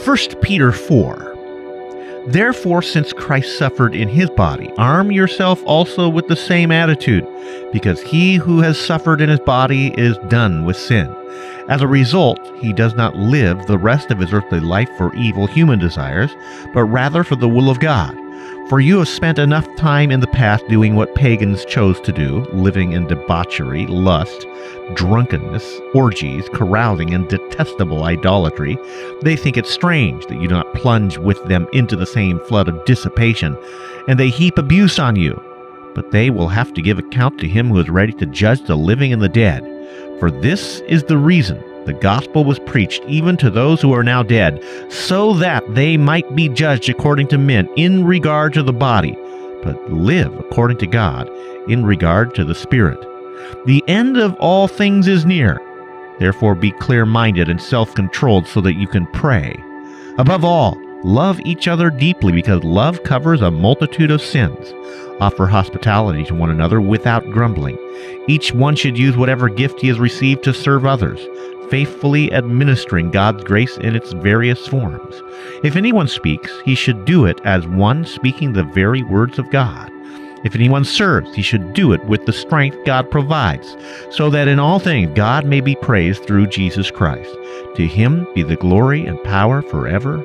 1 Peter 4. Therefore, since Christ suffered in his body, arm yourself also with the same attitude, because he who has suffered in his body is done with sin. As a result, he does not live the rest of his earthly life for evil human desires, but rather for the will of God. For you have spent enough time in the past doing what pagans chose to do, living in debauchery, lust, drunkenness, orgies, carousing, and detestable idolatry. They think it strange that you do not plunge with them into the same flood of dissipation, and they heap abuse on you. But they will have to give account to him who is ready to judge the living and the dead. For this is the reason the gospel was preached even to those who are now dead, so that they might be judged according to men in regard to the body, but live according to God in regard to the Spirit. The end of all things is near. Therefore be clear-minded and self-controlled so that you can pray. Above all, love each other deeply, because love covers a multitude of sins. Offer hospitality to one another without grumbling. Each one should use whatever gift he has received to serve others, faithfully administering God's grace in its various forms. If anyone speaks, he should do it as one speaking the very words of God. If anyone serves, he should do it with the strength God provides, so that in all things God may be praised through Jesus Christ. To him be the glory and power forever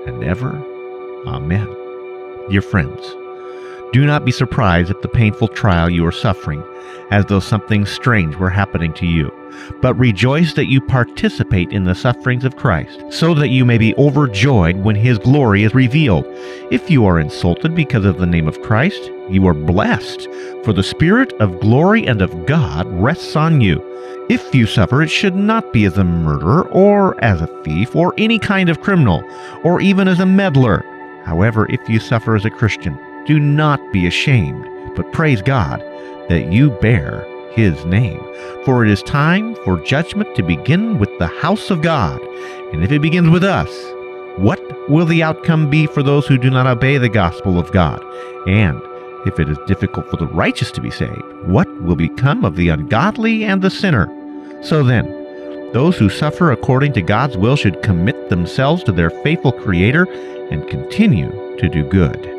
and ever. Amen. Dear friends, do not be surprised at the painful trial you are suffering, as though something strange were happening to you, but rejoice that you participate in the sufferings of Christ, so that you may be overjoyed when his glory is revealed. If you are insulted because of the name of Christ, you are blessed, for the Spirit of glory and of God rests on you. If you suffer, it should not be as a murderer, or as a thief, or any kind of criminal, or even as a meddler. However, if you suffer as a Christian, do not be ashamed, but praise God that you bear his name. For it is time for judgment to begin with the house of God. And if it begins with us, what will the outcome be for those who do not obey the gospel of God? And if it is difficult for the righteous to be saved, what will become of the ungodly and the sinner? So then, those who suffer according to God's will should commit themselves to their faithful Creator and continue to do good.